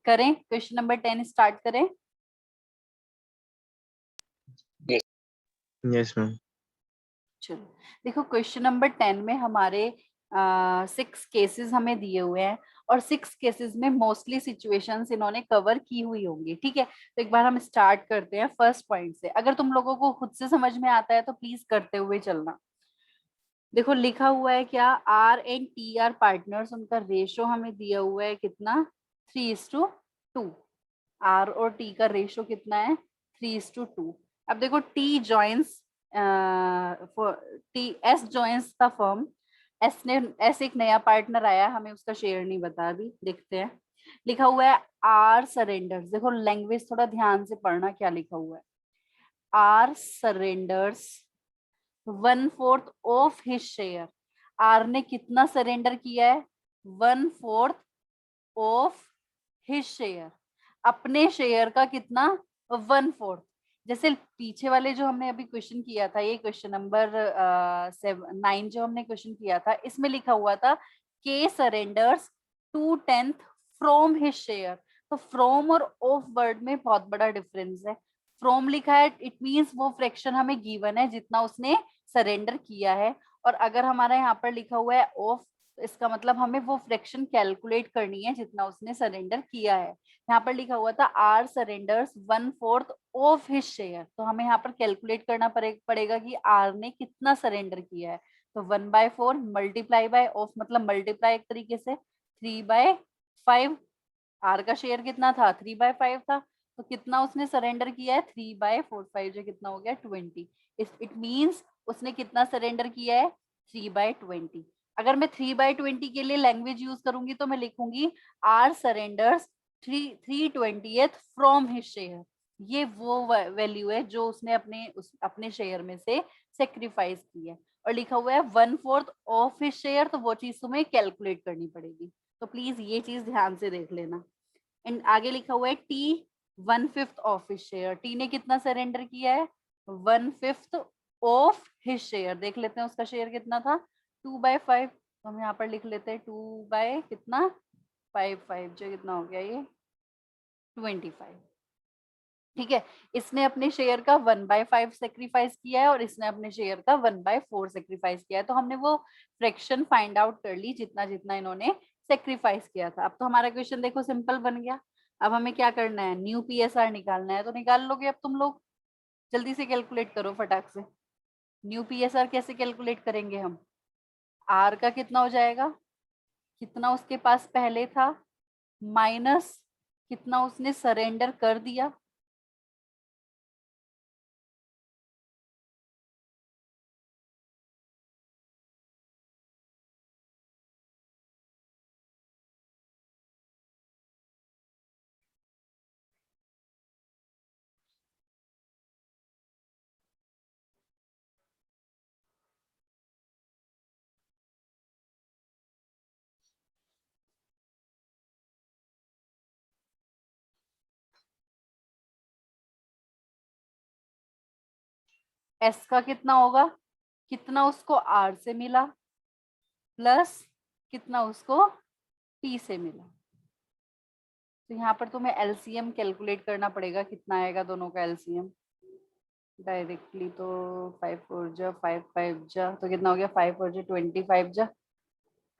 करें, question number 10 start करें। Yes ma'am. चलो देखो, क्वेश्चन नंबर 10 में हमारे 6 केसेस हमें दिए हुए हैं और 6 केसेस में मोस्टली सिचुएशंस इन्होंने कवर की हुई होंगी। ठीक है, तो एक बार हम स्टार्ट करते हैं फर्स्ट पॉइंट से। अगर तुम लोगों को खुद से समझ में आता है तो प्लीज करते हुए चलना। देखो लिखा हुआ है क्या, R and T are partners, उनका रेशो हमें दिया हुआ है कितना, 3:2। आर और टी का रेशो कितना है, 3:2। अब देखो T joins, T S joins the firm. S एक नया पार्टनर आया, हमें उसका शेयर नहीं बता, अभी देखते हैं। लिखा हुआ है आर सरेंडर्स, देखो लैंग्वेज थोड़ा ध्यान से पढ़ना क्या लिखा हुआ है। R surrenders 1/4 of his share. R ने कितना सरेंडर किया है, 1/4 ऑफ हिज शेयर, अपने शेयर का कितना, 1/4। जैसे पीछे वाले जो हमने अभी क्वेश्चन किया था, ये क्वेश्चन नंबर 9 जो हमने क्वेश्चन किया था, इसमें लिखा हुआ था के सरेंडर्स 2/10 फ्रॉम हिज शेयर। तो फ्रॉम और ऑफ वर्ड में बहुत बड़ा डिफरेंस है। फ्रॉम लिखा है, इट मींस वो फ्रैक्शन हमें गिवन है जितना उसने सरेंडर किया है। और अगर हमारा यहाँ पर लिखा हुआ है ऑफ, तो इसका मतलब हमें वो फ्रैक्शन कैलकुलेट करनी है जितना उसने सरेंडर किया है। यहाँ पर लिखा हुआ था R surrenders 1/4 of his share, तो हमें यहाँ पर कैलकुलेट करना पड़ेगा कि आर ने कितना सरेंडर किया है। तो 1/4 मल्टीप्लाई बाय ऑफ, मतलब मल्टीप्लाई एक तरीके से 3/5। आर का शेयर कितना था, 3/5 था, तो कितना उसने सरेंडर किया है, 3/4। 5 जो कितना हो गया, 20। इट मीन्स उसने कितना सरेंडर किया है, 3/20। अगर मैं 3/20 के लिए लैंग्वेज यूज करूंगी तो मैं लिखूंगी R surrenders 3/20 from his share. ये वो वैल्यू है जो उसने अपने शेयर में से सेक्रीफाइस की है। और लिखा हुआ है 1/4 ऑफ हिज शेयर, तो वो चीज तुम्हें कैलकुलेट करनी पड़ेगी। तो प्लीज ये चीज ध्यान से देख लेना। एंड आगे लिखा हुआ है T 1/5 of his share. T ने कितना सरेंडर किया है, 1/5 ऑफ हिज शेयर। देख लेते हैं उसका शेयर कितना था, 2/5। तो हम यहाँ पर लिख लेते हैं 2 बाय कितना, 5 जो कितना हो गया ये, 25। ठीक है, इसने अपने शेयर का 1/5 सेक्रीफाइस किया है और इसने अपने शेयर का 1/4 सेक्रीफाइस किया है। तो हमने वो फ्रैक्शन फाइंड आउट कर ली जितना जितना इन्होंने सेक्रीफाइस किया था। अब तो हमारा क्वेश्चन देखो सिंपल बन गया। अब हमें क्या करना है, न्यू पीएसआर निकालना है। तो निकाल लोगे अब तुम लोग, जल्दी से कैलकुलेट करो फटाक से। न्यू पीएसआर कैसे कैलकुलेट करेंगे हम, आर का कितना हो जाएगा, कितना उसके पास पहले था, माइनस कितना उसने सरेंडर कर दिया। एस का कितना होगा, कितना उसको आर से मिला प्लस कितना उसको पी से मिला। तो यहाँ पर तुम्हें एलसीएम कैलकुलेट करना पड़ेगा, कितना आएगा दोनों का एलसीएम डायरेक्टली। तो 5 4 जा 5 5 जा, तो कितना हो गया, 5 4 जा 25 जा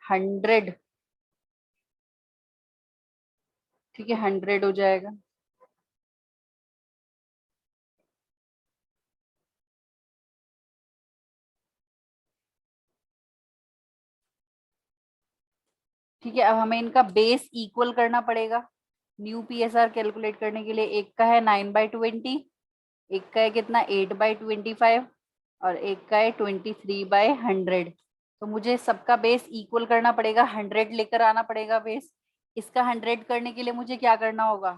100। ठीक है, 100 हो जाएगा। ठीक है, अब हमें इनका बेस इक्वल करना पड़ेगा न्यू पीएसआर कैलकुलेट करने के लिए। एक का है 9/20, एक का है कितना 8/25 और एक का है 23/100। तो मुझे सबका बेस इक्वल करना पड़ेगा, 100 लेकर आना पड़ेगा बेस। इसका 100 करने के लिए मुझे क्या करना होगा,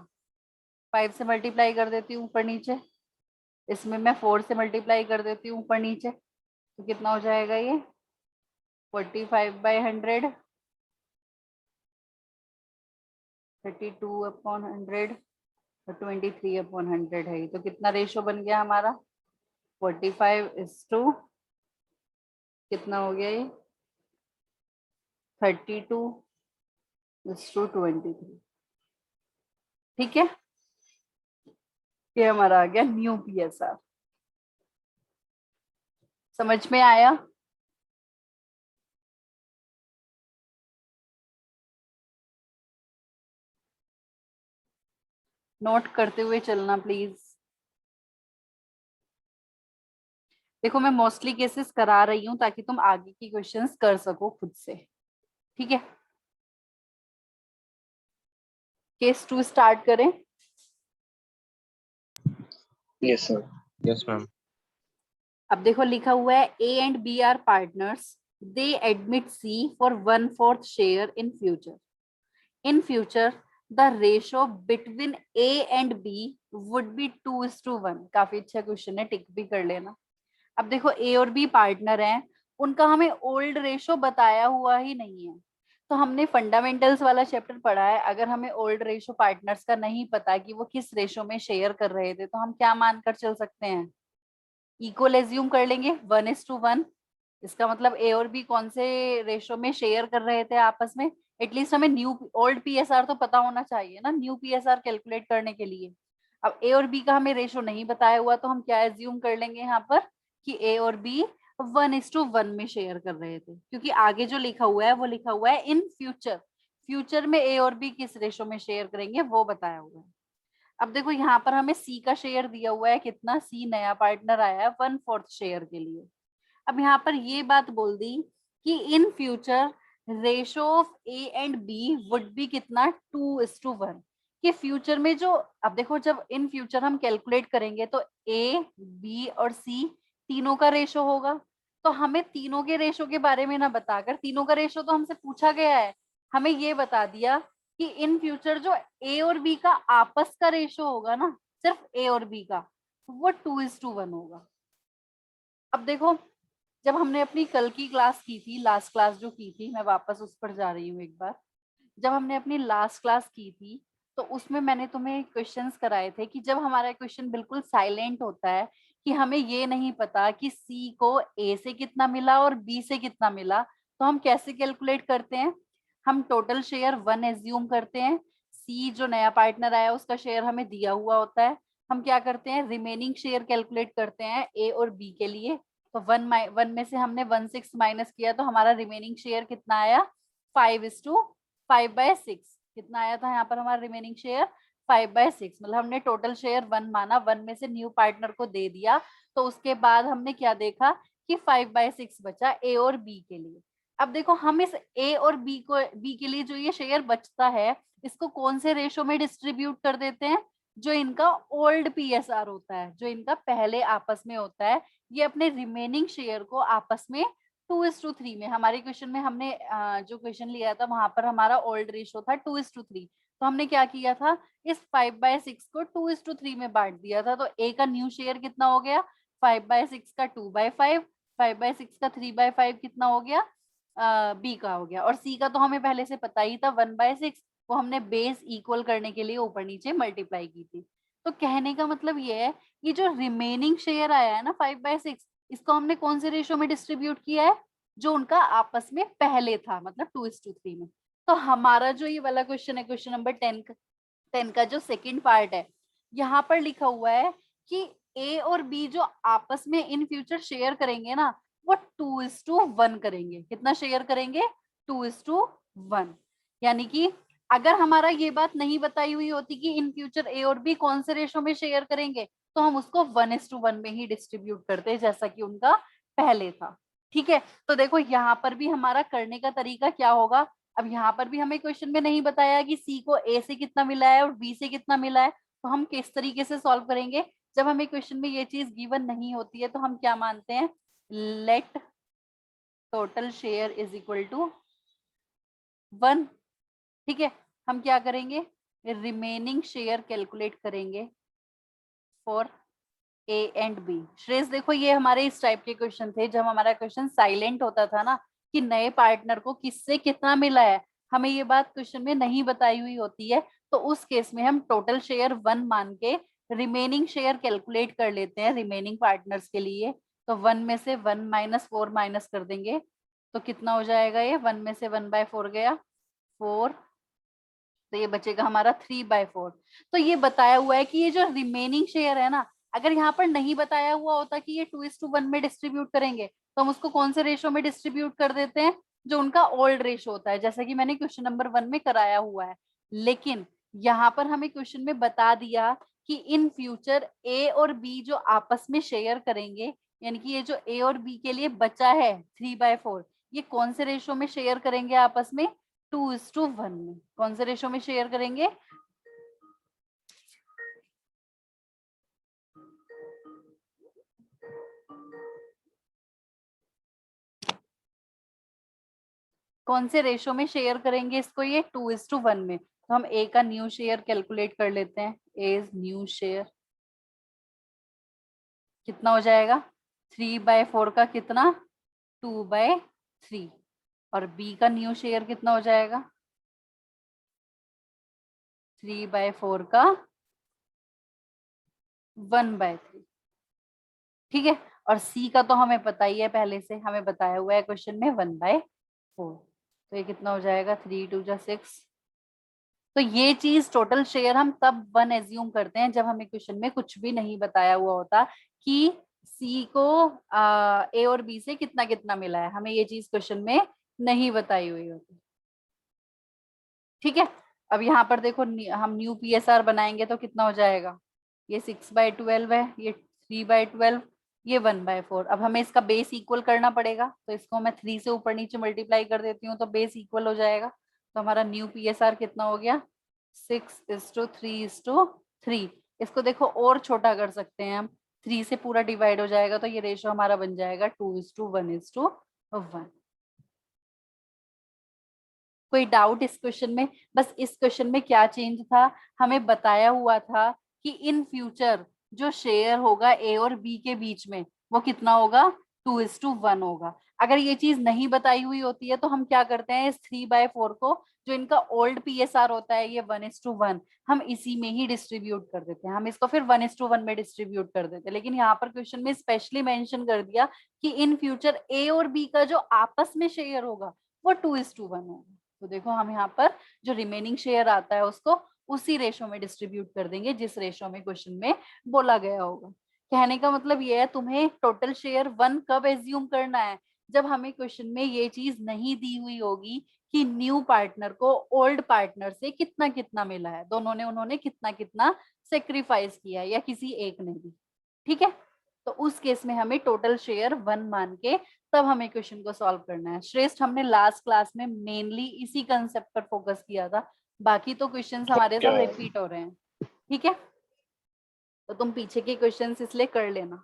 5 से मल्टीप्लाई कर देती हूँ ऊपर नीचे, इसमें मैं 4 से मल्टीप्लाई कर देती हूँ ऊपर नीचे, तो कितना हो जाएगा ये 45/100, 32/100 और 23/100 है। तो कितना रेशो बन गया हमारा 45 कितना हो गया ये 32:23। ठीक है, ये हमारा आ गया न्यू पीएसआर। समझ में आया? नोट करते हुए चलना प्लीज। देखो मैं मोस्टली केसेस करा रही हूँ ताकि तुम आगे की क्वेश्चंस कर सको खुद से। ठीक है, केस 2 स्टार्ट करें। Yes sir. Yes ma'am. अब देखो लिखा हुआ है A and B are partners, they admit C for 1/4 share in future. In future, the ratio between A and B would be 2:1। काफी अच्छा क्वेश्चन है, टिक भी कर लेना। अब देखो ए और बी पार्टनर हैं, उनका हमें ओल्ड रेशो बताया हुआ ही नहीं है। तो हमने फंडामेंटल्स वाला चैप्टर पढ़ा है, अगर हमें ओल्ड रेशो पार्टनर्स का नहीं पता कि वो किस रेशो में शेयर कर रहे थे, तो हम क्या मानकर चल सकते हैं, इक्वल एज्यूम कर लेंगे 1:1। इसका मतलब ए और बी कौन से रेशो में शेयर कर रहे थे आपस में। एटलीस्ट हमें न्यू ओल्ड पीएसआर तो पता होना चाहिए ना न्यू पीएसआर कैलकुलेट करने के लिए। अब ए और बी का हमें रेशो नहीं बताया हुआ, तो हम क्या एज्यूम कर लेंगे यहाँ पर कि ए और बी 1:1 में शेयर कर रहे थे, क्योंकि आगे जो लिखा हुआ है वो लिखा हुआ है इन फ्यूचर। फ्यूचर में ए और बी किस रेशो में शेयर करेंगे वो बताया हुआ है। अब देखो यहाँ पर हमें सी का शेयर दिया हुआ है, कितना, सी नया पार्टनर आया है 1/4 शेयर के लिए। अब यहाँ पर ये बात बोल दी कि in future ratio of A and B would be कितना 2:1 कि फ्यूचर में जो, अब देखो जब इन फ्यूचर हम कैलकुलेट करेंगे तो ए बी और सी तीनों का रेशो होगा। तो हमें तीनों के रेशो के बारे में ना बताकर, तीनों का रेशो तो हमसे पूछा गया है, हमें ये बता दिया कि इन फ्यूचर जो ए और बी का आपस का रेशो होगा ना, सिर्फ ए और बी का, वो 2:1 होगा। अब देखो जब हमने अपनी कल की क्लास की थी, लास्ट क्लास जो की थी, मैं वापस उस पर जा रही हूँ एक बार। जब हमने अपनी लास्ट क्लास की थी तो उसमें मैंने तुम्हें क्वेश्चंस कराए थे कि जब हमारा क्वेश्चन बिल्कुल साइलेंट होता है कि हमें ये नहीं पता कि सी को ए से कितना मिला और बी से कितना मिला, तो हम कैसे कैलकुलेट करते हैं, हम टोटल शेयर 1 एज्यूम करते हैं। सी जो नया पार्टनर आया उसका शेयर हमें दिया हुआ होता है। हम क्या करते हैं, रिमेनिंग शेयर कैलकुलेट करते हैं ए और बी के लिए। तो 1 में से हमने 1/6 माइनस किया, तो हमारा रिमेनिंग शेयर कितना आया 5:5/6। कितना आया था यहाँ पर हमारा रिमेनिंग शेयर 5/6। मतलब हमने टोटल शेयर 1 माना, 1 में से न्यू पार्टनर को दे दिया। तो उसके बाद हमने क्या देखा कि 5/6 बचा ए और बी के लिए। अब देखो हम इस ए और बी के लिए जो ये शेयर बचता है, इसको कौन से रेशो में डिस्ट्रीब्यूट कर देते हैं, जो इनका ओल्ड पीएसआर होता है, जो इनका पहले आपस में होता है। ये अपने रिमेनिंग शेयर को आपस में 2:3 में, हमारे क्वेश्चन में हमने जो क्वेश्चन लिया था वहां पर हमारा ओल्ड रेशो था 2:3। तो हमने क्या किया था, इस 5/6 को 2:3 में बांट दिया था। तो ए का न्यू शेयर कितना हो गया 5/6 का 2/5, 5/6 का 3/5 कितना हो गया बी का हो गया। और सी का तो हमें पहले से पता ही था 1/6, वो हमने बेस इक्वल करने के लिए ऊपर नीचे मल्टीप्लाई की थी। तो कहने का मतलब ये है, ये जो रिमेनिंग शेयर आया है ना 5/6, इसको हमने कौन से रेशो में डिस्ट्रीब्यूट किया है, जो उनका आपस में पहले था, मतलब 2:3 में। तो हमारा जो ये वाला क्वेश्चन है, क्वेश्चन नंबर 10 का जो सेकंड पार्ट है, यहाँ पर लिखा हुआ है कि ए और बी जो आपस में इन फ्यूचर शेयर करेंगे ना, वो 2:1 करेंगे। कितना शेयर करेंगे 2:1। यानी कि अगर हमारा ये बात नहीं बताई हुई होती कि इन फ्यूचर ए और बी कौन से रेशो में शेयर करेंगे, तो हम उसको 1:1 में ही डिस्ट्रीब्यूट करते जैसा कि उनका पहले था। ठीक है, तो देखो यहाँ पर भी हमारा करने का तरीका क्या होगा, अब यहाँ पर भी हमें क्वेश्चन में नहीं बताया कि सी को ए से कितना मिला है और बी से कितना मिला है, तो हम किस तरीके से सॉल्व करेंगे? जब हमें क्वेश्चन में ये चीज गिवन नहीं होती है तो हम क्या मानते हैं, let total share is equal to 1। ठीक है, हम क्या करेंगे, रिमेनिंग शेयर कैलकुलेट करेंगे for A and B. Shreyas देखो, ये हमारे इस टाइप के क्वेश्चन थे जब हमारा क्वेश्चन साइलेंट होता था ना, कि नए पार्टनर को किससे कितना मिला है, हमें ये बात क्वेश्चन में नहीं बताई हुई होती है, तो उस केस में हम टोटल शेयर 1 मान के रिमेनिंग शेयर कैलकुलेट कर लेते हैं रिमेनिंग पार्टनर्स के लिए। तो 1 में से 1 - 4 माइनस कर देंगे, तो कितना हो जाएगा, ये 1 में से 1/4 गया 4, तो ये बचेगा हमारा 3/4। तो ये बताया हुआ है कि ये जो रिमेनिंग शेयर है ना, अगर यहाँ पर नहीं बताया हुआ होता कि ये 2:1 में डिस्ट्रीब्यूट करेंगे, तो हम उसको कौन से रेशो में डिस्ट्रीब्यूट कर देते हैं, जो उनका ओल्ड रेशो होता है, जैसा कि मैंने क्वेश्चन नंबर 1 में कराया हुआ है। लेकिन यहाँ पर हमें क्वेश्चन में बता दिया कि इन फ्यूचर ए और बी जो आपस में शेयर करेंगे, यानी कि ये जो ए और बी के लिए बचा है 3/4, ये कौन से रेशो में शेयर करेंगे आपस में, 2:1 में। कौन से रेशो में शेयर करेंगे, कौन से रेशो में शेयर करेंगे इसको, ये 2:1 में। तो हम ए का न्यू शेयर कैलकुलेट कर लेते हैं, ए न्यू शेयर कितना हो जाएगा, 3/4 का कितना, 2/3, और बी का न्यू शेयर कितना हो जाएगा, 3/4 का 1/3। ठीक है, और सी का तो हमें पता ही है, पहले से हमें बताया हुआ है क्वेश्चन में 1/4। तो ये कितना हो जाएगा, 3×2 = 6। तो ये चीज टोटल शेयर हम तब 1 एज्यूम करते हैं जब हमें क्वेश्चन में कुछ भी नहीं बताया हुआ होता कि सी को ए और बी से कितना कितना मिला है, हमें ये चीज क्वेश्चन में नहीं बताई हुई होती। ठीक है, अब यहाँ पर देखो, हम न्यू पीएसआर बनाएंगे तो कितना हो जाएगा, ये 6/12 है, ये 3/12, ये 1/4। अब हमें इसका बेस इक्वल करना पड़ेगा, तो इसको मैं 3 से ऊपर नीचे मल्टीप्लाई कर देती हूँ तो बेस इक्वल हो जाएगा। तो हमारा न्यू पीएसआर कितना हो गया, 6:3:3। इसको देखो और छोटा कर सकते हैं हम, 3 से पूरा डिवाइड हो जाएगा, तो ये रेशो हमारा बन जाएगा 2:1:1। कोई डाउट इस क्वेश्चन में? बस इस क्वेश्चन में क्या चेंज था, हमें बताया हुआ था कि इन फ्यूचर जो शेयर होगा ए और बी के बीच में, वो कितना होगा, 2:1 होगा। अगर ये चीज नहीं बताई हुई होती है तो हम क्या करते हैं, इस 3/4 को, जो इनका ओल्ड पीएसआर होता है, ये 1:1, हम इसी में ही डिस्ट्रीब्यूट कर देते हैं, हम इसको फिर 1:1 में डिस्ट्रीब्यूट कर देते हैं। लेकिन यहाँ पर क्वेश्चन में स्पेशली मेंशन कर दिया कि इन फ्यूचर ए और बी का जो आपस में शेयर होगा वो 2:1 होगा। तो देखो, हम यहाँ पर जो रिमेनिंग शेयर आता है उसको उसी रेशो में डिस्ट्रीब्यूट कर देंगे जिस रेशो में क्वेश्चन में बोला गया होगा। कहने का मतलब ये है, तुम्हें टोटल शेयर 1 कब एज्यूम करना है, जब हमें क्वेश्चन में ये चीज नहीं दी हुई होगी कि न्यू पार्टनर को ओल्ड पार्टनर से कितना कितना मिला है, दोनों ने उन्होंने कितना कितना सेक्रीफाइस किया है, या किसी एक ने भी। ठीक है, तो उस केस में हमें टोटल शेयर 1 मान के तब हमें क्वेश्चन को सॉल्व करना है। श्रेष्ठ, हमने लास्ट क्लास में मेनली इसी कंसेप्ट पर फोकस किया था, बाकी तो क्वेश्चंस हमारे सब रिपीट हो रहे हैं। ठीक है, तो तुम पीछे के क्वेश्चंस इसलिए कर लेना।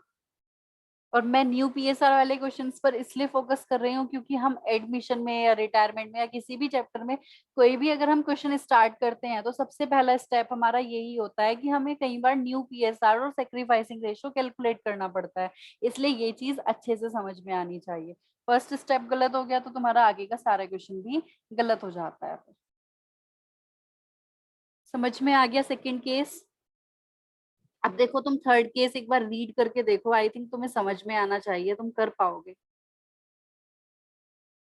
और मैं न्यू पीएसआर वाले क्वेश्चंस पर इसलिए फोकस कर रही हूँ क्योंकि हम एडमिशन में या रिटायरमेंट में या किसी भी चैप्टर में कोई भी अगर हम क्वेश्चन स्टार्ट करते हैं तो सबसे पहला स्टेप हमारा यही होता है कि हमें कई बार न्यू पीएसआर और सेक्रीफाइसिंग रेशियो कैलकुलेट करना पड़ता है। इसलिए ये चीज अच्छे से समझ में आनी चाहिए। फर्स्ट स्टेप गलत हो गया तो तुम्हारा आगे का सारा क्वेश्चन भी गलत हो जाता है। समझ में आ गया सेकेंड केस? अब देखो, तुम थर्ड केस एक बार रीड करके देखो, आई थिंक तुम्हें समझ में आना चाहिए, तुम कर पाओगे।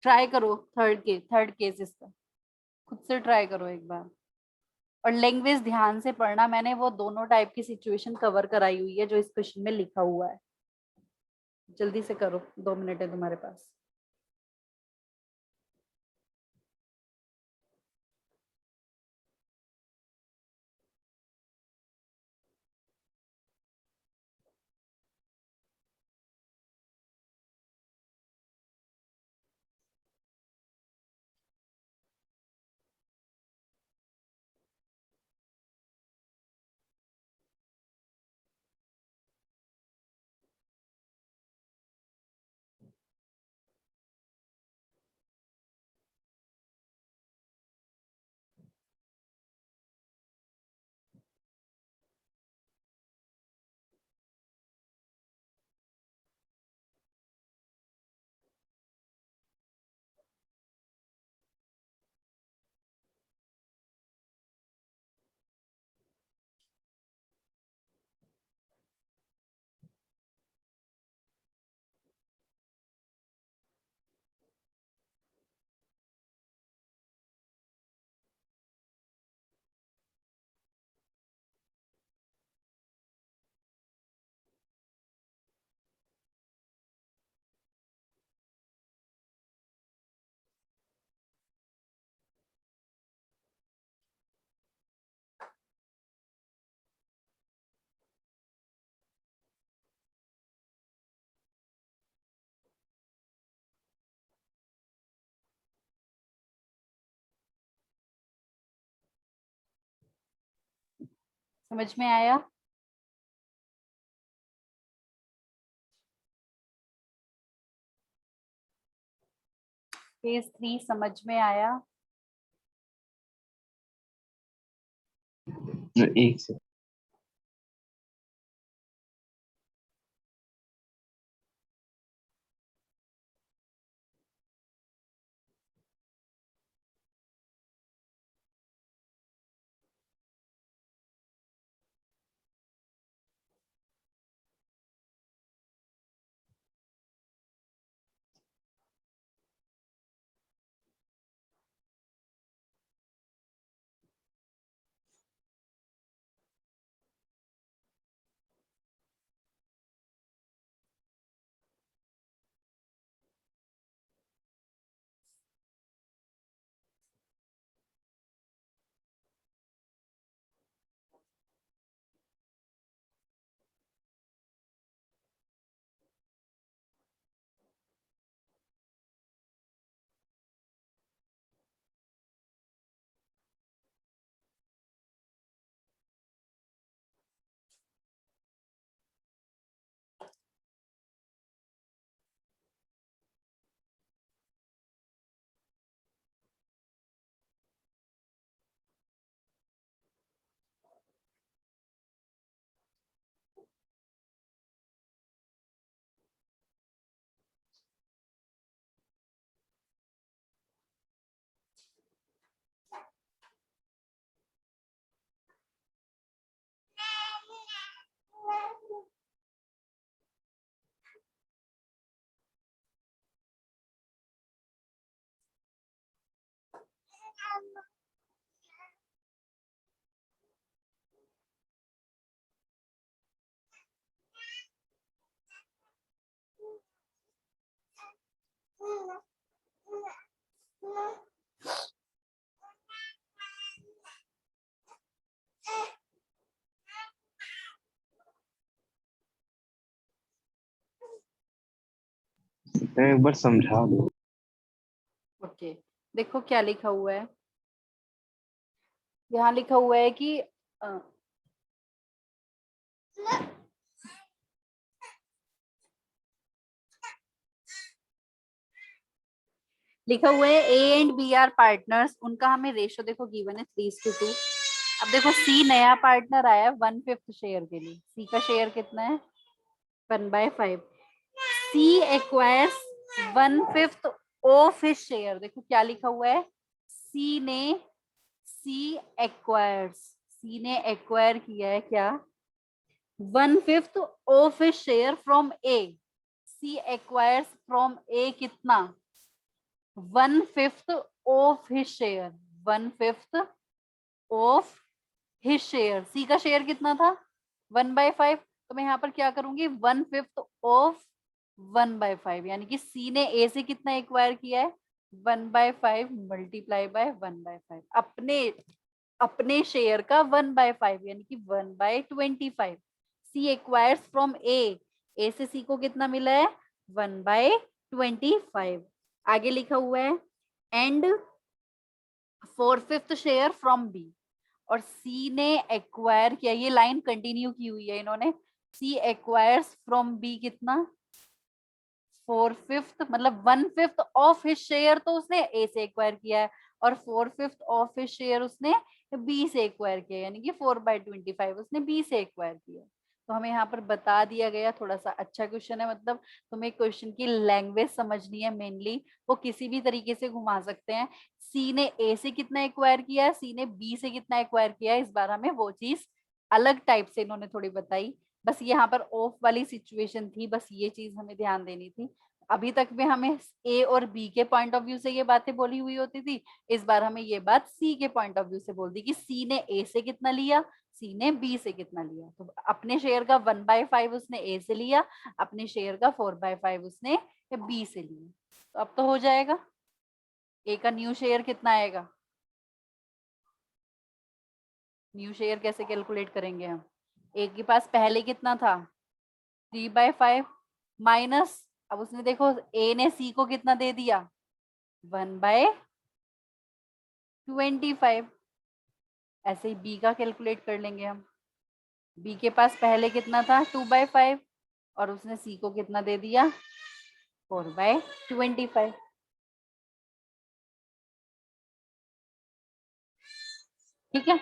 ट्राई करो थर्ड केस इसका, खुद से ट्राई करो एक बार। और लैंग्वेज ध्यान से पढ़ना, मैंने वो दोनों टाइप की सिचुएशन कवर कराई हुई है जो इस क्वेश्चन में लिखा हुआ है। जल्दी से करो, 2 मिनट है तुम्हारे पास। समझ में आया? फेज 3 समझ में आया? एक से एक बार समझा दो। ओके, देखो क्या लिखा हुआ है। यहाँ लिखा हुआ है कि लिखा हुआ है A and B are partners, उनका हमें रेशो देखो गिवन है 3:2। अब देखो सी नया पार्टनर आया है 1/5 शेयर के लिए। सी का शेयर कितना है? 1/5। सी एक्वायर्स 1/5 ऑफ हिज शेयर। देखो क्या लिखा हुआ है, सी ने एक्वायर किया है क्या? 1/5 of his share from A. C acquires from A कितना? 1/5 of his share. 1/5 of his share. C का शेयर कितना था? 1/5। तो मैं यहाँ पर क्या करूंगी? 1/5 ऑफ 1/5, यानी कि सी ने ए से कितना एक्वायर किया है? 1/5 मल्टीप्लाई बाय 1/5। अपने अपने शेयर का 1/5 यानी कि 1/25। सी एक्वायर्स फ्रॉम ए से सी को कितना मिला है? 1/25। आगे लिखा हुआ है एंड 4/5 शेयर फ्रॉम बी। और सी ने एक्वायर किया, ये लाइन कंटिन्यू की हुई है इन्होंने। सी एक्वायर्स फ्रॉम बी कितना? 4/5, मतलब 1/5 ऑफ हिज शेयर तो उसने ए से एक्वायर किया है, और 4/5 ऑफ हिज शेयर उसने बी से एक्वायर किया, यानी कि 4/25 उसने बी से एक्वायर किया। तो हमें यहाँ पर बता दिया गया। थोड़ा सा अच्छा क्वेश्चन है, मतलब तुम्हें क्वेश्चन की लैंग्वेज समझनी है मेनली। वो किसी भी तरीके से घुमा सकते हैं। सी ने ए से कितना एक्वायर किया है, सी ने बी से कितना एक्वायर किया है, इस बार हमें वो चीज अलग टाइप से इन्होंने थोड़ी बताई। बस यहाँ पर ऑफ वाली सिचुएशन थी, बस ये चीज हमें ध्यान देनी थी। अभी तक में हमें ए और बी के पॉइंट ऑफ व्यू से ये बातें बोली हुई होती थी। इस बार हमें ये बात सी के पॉइंट ऑफ व्यू से बोल दी कि सी ने ए से कितना लिया, सी ने बी से कितना लिया। तो अपने शेयर का 1/5 उसने ए से लिया, अपने शेयर का 4/5 उसने बी से लिया। तो अब तो हो जाएगा। ए का न्यू शेयर कितना आएगा? न्यू शेयर कैसे कैलकुलेट करेंगे हम? ए के पास पहले कितना था? 3/5 माइनस, अब उसने देखो ए ने सी को कितना दे दिया? 1/25। ऐसे ही बी का कैलकुलेट कर लेंगे हम। बी के पास पहले कितना था 2/5 और उसने सी को कितना दे दिया 4/25। ठीक है,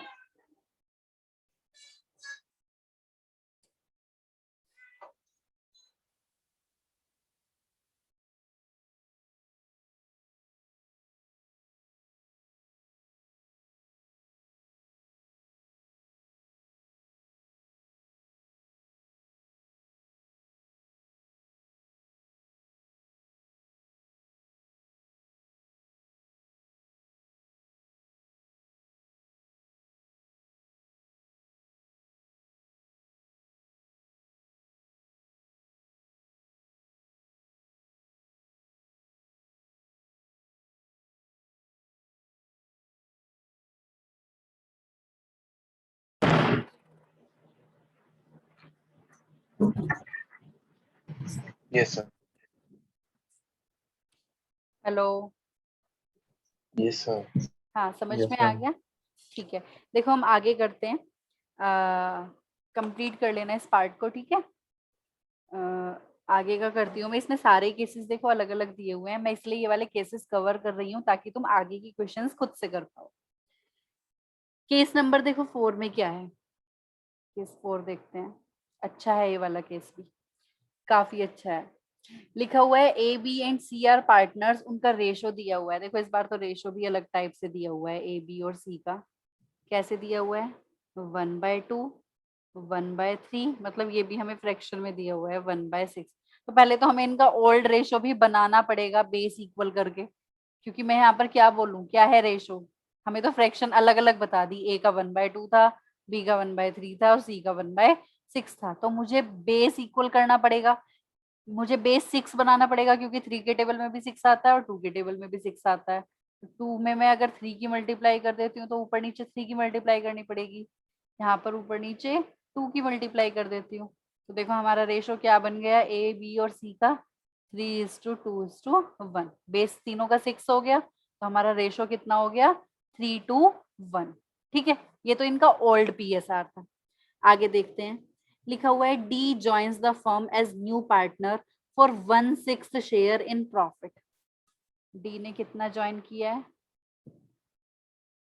yes sir. Hello, yes sir. हाँ समझ यस में आ मैम। गया। ठीक है, देखो हम आगे करते हैं, कंप्लीट कर लेना इस पार्ट को। ठीक है, आगे का करती हूँ मैं। इसमें सारे केसेस देखो अलग अलग दिए हुए हैं, मैं इसलिए ये वाले केसेस कवर कर रही हूँ ताकि तुम आगे की क्वेश्चंस खुद से कर पाओ। केस नंबर देखो 4 में क्या है, केस 4 देखते हैं। अच्छा है ये वाला केस भी, काफी अच्छा है। लिखा हुआ है A B and C are partners, उनका रेशो दिया हुआ है। देखो इस बार तो रेशो भी अलग टाइप से दिया हुआ है ए बी और सी का। कैसे दिया हुआ है 1/2 1/3, मतलब ये भी हमें फ्रैक्शन में दिया हुआ है 1/6। तो पहले तो हमें इनका ओल्ड रेशो भी बनाना पड़ेगा बेस इक्वल करके, क्योंकि मैं यहाँ पर क्या बोलूँ, क्या है रेशो। हमें तो फ्रैक्शन अलग अलग बता दी, ए का 1/2 था, बी का 1/3 था और सी का 1/6 था। तो मुझे बेस इक्वल करना पड़ेगा, मुझे बेस 6 बनाना पड़ेगा, क्योंकि 3 के टेबल में भी 6 आता है और 2 के टेबल में भी 6 आता है। तो 2 में मैं अगर 3 की मल्टीप्लाई कर देती हूँ तो ऊपर नीचे 3 की मल्टीप्लाई करनी पड़ेगी, यहाँ पर ऊपर नीचे 2 की मल्टीप्लाई कर देती हूँ। तो देखो हमारा रेशो क्या बन गया, ए बी और सी का 3:2:1। बेस तीनों का 6 हो गया, तो हमारा रेशो कितना हो गया 3:1। ठीक है, ये तो इनका ओल्ड पीएसआर था। आगे देखते हैं, लिखा हुआ है D joins the firm as new partner for 1/6 share in profit. D ने कितना ज्वाइन किया है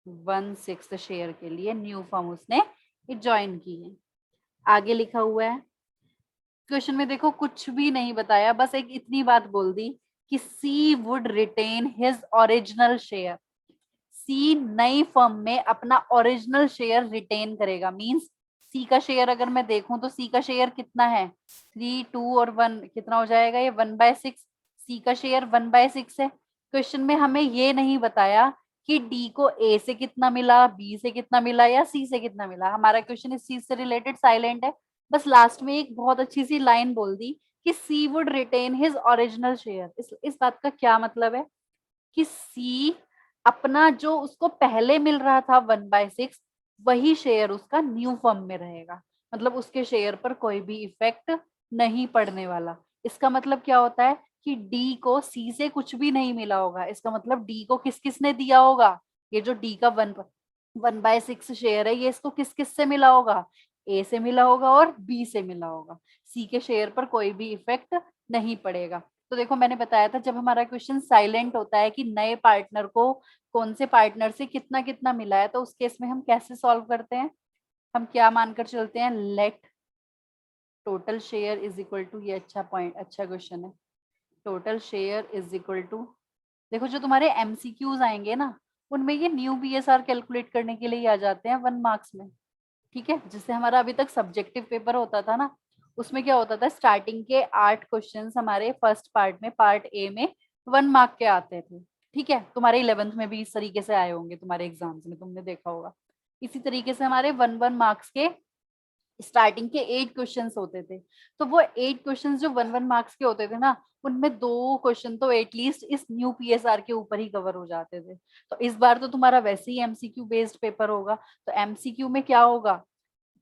1/6 शेयर के लिए न्यू फर्म उसने ज्वाइन की है। आगे लिखा हुआ है, क्वेश्चन में देखो कुछ भी नहीं बताया, बस एक इतनी बात बोल दी कि C would retain his original share. C नई फर्म में अपना ओरिजिनल शेयर रिटेन करेगा। मींस सी का शेयर अगर मैं देखूं तो सी का शेयर कितना है 3 2 और 1, कितना हो जाएगा ये 1/6। सी का शेयर 1/6 है। क्वेश्चन में हमें ये नहीं बताया कि डी को ए से कितना मिला, बी से कितना मिला या सी से कितना मिला। हमारा क्वेश्चन इस चीज से रिलेटेड साइलेंट है। बस लास्ट में एक बहुत अच्छी सी लाइन बोल दी कि C would retain his original share. इस बात का क्या मतलब है कि सी अपना जो उसको पहले मिल रहा था 1/6, वही शेयर उसका न्यू फर्म में रहेगा। मतलब उसके शेयर पर कोई भी इफेक्ट नहीं पड़ने वाला। इसका मतलब क्या होता है कि डी को सी से कुछ भी नहीं मिला होगा। इसका मतलब डी को किस किस ने दिया होगा, ये जो डी का 1/6 शेयर है ये इसको किस किस से मिला होगा, ए से मिला होगा और बी से मिला होगा। सी के शेयर पर कोई भी इफेक्ट नहीं पड़ेगा। तो देखो मैंने बताया था, जब हमारा क्वेश्चन साइलेंट होता है कि नए पार्टनर को कौन से पार्टनर से कितना कितना मिला है, तो उस केस में हम कैसे सॉल्व करते हैं। हम क्या मानकर चलते हैं, let total share is equal to, ये अच्छा पॉइंट, अच्छा क्वेश्चन है। Total share is equal to, देखो जो तुम्हारे एमसीक्यूज आएंगे ना उनमें ये न्यू बीएसआर कैलकुलेट करने के लिए ही आ जाते हैं 1 मार्क्स में। ठीक है, जिससे हमारा अभी तक सब्जेक्टिव पेपर होता था ना, उसमें क्या होता था, स्टार्टिंग के 8 क्वेश्चंस हमारे फर्स्ट पार्ट में, पार्ट ए में 1 मार्क के आते थे। ठीक है, तुम्हारे 11th में भी इस तरीके से आए होंगे, तुम्हारे एग्जाम्स में तुमने देखा होगा। इसी तरीके से हमारे 1 1 मार्क्स के स्टार्टिंग के 8 क्वेश्चंस होते थे। तो वो 8 क्वेश्चंस जो 1 1 मार्क्स के होते थे ना, उनमें 2 क्वेश्चन तो एटलीस्ट इस न्यू पीएसआर के ऊपर ही कवर हो जाते थे। तो इस बार तो तुम्हारा वैसे ही एमसीक्यू बेस्ड पेपर होगा। तो एमसीक्यू में क्या होगा,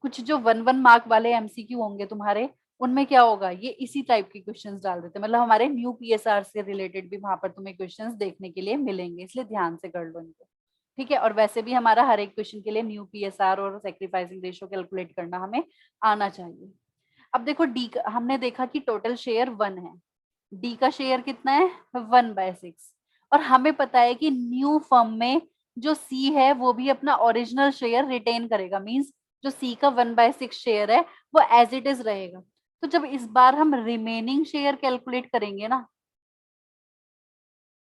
कुछ जो 1 1 मार्क वाले एमसीक्यू होंगे तुम्हारे, उनमें क्या होगा, ये इसी टाइप के क्वेश्चंस डाल देते, मतलब हमारे न्यू पीएसआर से रिलेटेड भी वहां पर तुम्हें क्वेश्चंस देखने के लिए मिलेंगे, इसलिए ध्यान से कर लो इनको। ठीक है, और वैसे भी हमारा हर एक क्वेश्चन के लिए न्यू पीएसआर और सेक्रीफाइसिंग रेशियो कैलकुलेट करना हमें आना चाहिए। अब देखो डी का हमने देखा कि टोटल शेयर 1 है, डी का शेयर कितना है 1/6, और हमें पता है कि न्यू फर्म में जो सी है वो भी अपना ओरिजिनल शेयर रिटेन करेगा, मींस जो सी का 1/6 शेयर है वो एज इट इज रहेगा। तो जब इस बार हम रिमेनिंग शेयर कैलकुलेट करेंगे ना,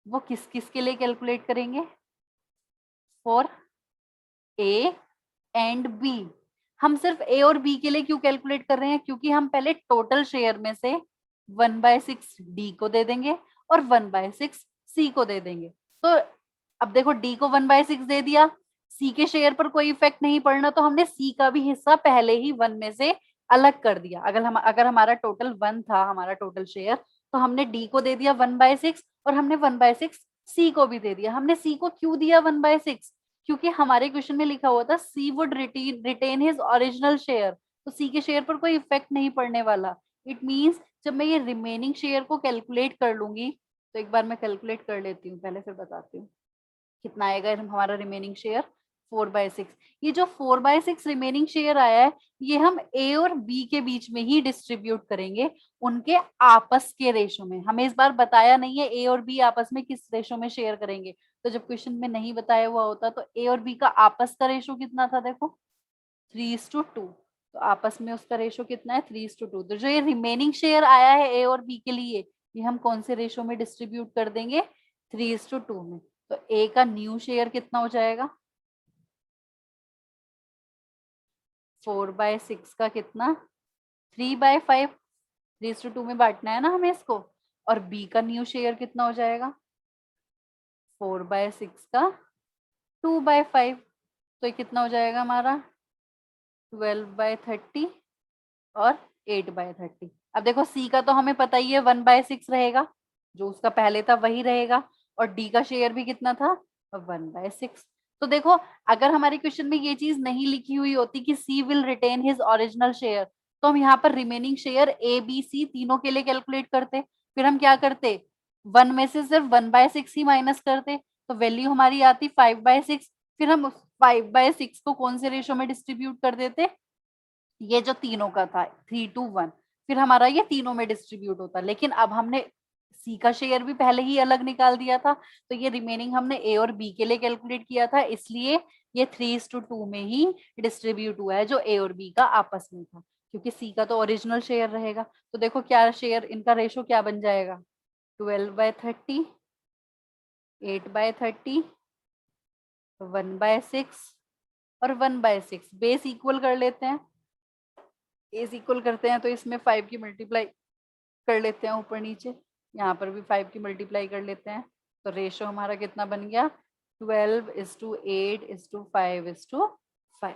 वो किस किस के लिए कैलकुलेट करेंगे, फॉर ए एंड बी। हम सिर्फ ए और बी के लिए क्यों कैलकुलेट कर रहे हैं, क्योंकि हम पहले टोटल शेयर में से 1/6 डी को दे देंगे और 1/6 सी को दे देंगे। तो अब देखो डी को 1/6 दे दिया, सी के शेयर पर कोई इफेक्ट नहीं पड़ना, तो हमने सी का भी हिस्सा पहले ही 1 में से अलग कर दिया। अगर हमारा टोटल 1 था, हमारा टोटल शेयर, तो हमने डी को दे दिया 1/6 और हमने 1/6 सी को भी दे दिया। हमने सी को क्यों दिया 1/6, क्योंकि हमारे क्वेश्चन में लिखा हुआ था C would retain his original share, तो सी के शेयर पर कोई इफेक्ट नहीं पड़ने वाला। इट मींस जब मैं ये रिमेनिंग शेयर को कैलकुलेट कर लूंगी, तो एक बार मैं कैलकुलेट कर लेती हूँ पहले, फिर बताती हूँ कितना आएगा हमारा रिमेनिंग शेयर 4/6। ये जो 4/6 रिमेनिंग शेयर आया है, ये हम ए और बी के बीच में ही डिस्ट्रीब्यूट करेंगे, उनके आपस के रेशो में। हमें इस बार बताया नहीं है ए और बी आपस में किस रेशो में शेयर करेंगे, तो जब क्वेश्चन में नहीं बताया हुआ होता तो ए और बी का आपस का रेशो कितना था, देखो 3:2। तो आपस में उसका रेशो कितना है 3:2। तो जो ये रिमेनिंग शेयर आया है ए और बी के लिए, ये हम कौन से रेशो में डिस्ट्रीब्यूट कर देंगे, 3:2 में। तो ए का न्यू शेयर कितना हो जाएगा, 4/6 का कितना 3/5, 3:2 में बांटना है ना हमें इसको। और बी का न्यू शेयर कितना हो जाएगा 4/6 का 2/5, तो ये कितना हो जाएगा हमारा 12/30 और 8/30। अब देखो सी का तो हमें पता ही है 1/6 रहेगा, जो उसका पहले था वही रहेगा, और डी का शेयर भी कितना था 1/6। तो देखो अगर हमारे क्वेश्चन में ये चीज नहीं लिखी हुई होती कि C will retain his original share, तो हम यहाँ पर remaining share A B C तीनों के लिए कैलकुलेट करते। फिर हम क्या करते, 1 में से सिर्फ 1/6 ही माइनस करते, तो वैल्यू हमारी आती 5/6। फिर हम 5/6 को कौन से रेशो में डिस्ट्रीब्यूट कर देते, ये जो तीनों का था 3:1, फिर हमारा ये तीनों में डिस्ट्रीब्यूट होता। लेकिन अब हमने सी का शेयर भी पहले ही अलग निकाल दिया था, तो ये रिमेनिंग हमने ए और बी के लिए कैलकुलेट किया था, इसलिए ये 3:2 में ही डिस्ट्रीब्यूट हुआ है जो ए और बी का आपस में था, क्योंकि सी का तो ओरिजिनल शेयर रहेगा। तो देखो क्या शेयर इनका रेशो क्या बन जाएगा, 12/30, 8/30, 1/6 और 1/6। बेस इक्वल कर लेते हैं, एज इक्वल करते हैं तो इसमें 5 की मल्टीप्लाई कर लेते हैं ऊपर नीचे, यहाँ पर भी 5 की मल्टीप्लाई कर लेते हैं, तो रेशो हमारा कितना बन गया 12:8:5:5।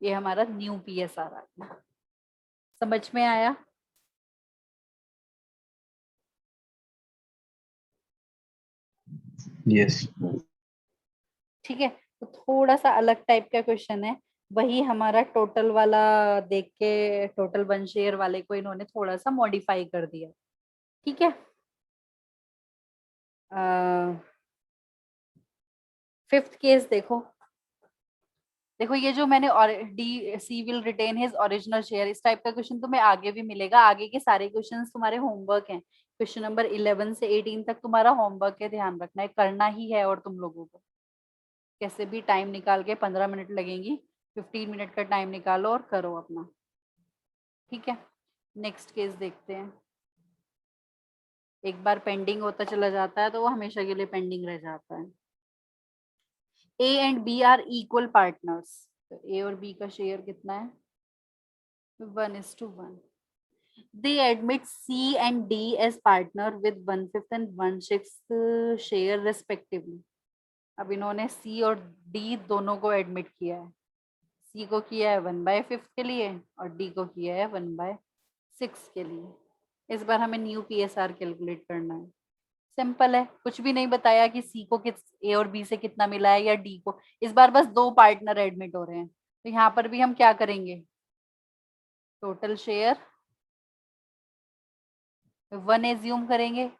ये हमारा न्यू पीएसआर आ गया। समझ में आया? यस। ठीक है, तो थोड़ा सा अलग टाइप का क्वेश्चन है, वही हमारा टोटल वाला देख के टोटल 1 शेयर वाले को इन्होंने थोड़ा सा मॉडिफाई कर दिया। ठीक है, 5th केस देखो। देखो ये जो मैंने D C will retain his original share, इस टाइप का क्वेश्चन तुम्हें आगे भी मिलेगा। आगे के सारे क्वेश्चंस तुम्हारे होमवर्क हैं, क्वेश्चन नंबर 11 से 18 तक तुम्हारा होमवर्क है, ध्यान रखना है, करना ही है। और तुम लोगों को कैसे भी टाइम निकाल के 15 मिनट लगेंगी, 15 मिनट का टाइम निकालो और करो अपना। ठीक है, नेक्स्ट केस देखते हैं। एक बार पेंडिंग होता चला जाता है तो वो हमेशा के लिए पेंडिंग रह जाता है। A and B are equal partners, तो ए और बी का शेयर कितना है 1:1। They admit C and D as partner with 1/5 and 1/6 share respectively. अब इन्होंने C और D दोनों को एडमिट किया है। C को किया है 1/5 के लिए और D को किया है 1/6 के लिए। इस बार हमें न्यू PSR कैलकुलेट करना है। सिंपल है, कुछ भी नहीं बताया कि C को किस A और B से कितना मिला है या D को। इस बार बस 2 पार्टनर एडमिट हो रहे हैं, तो यहाँ पर भी हम क्या करेंगे, टोटल शेयर 1 एज्यूम करेंगे,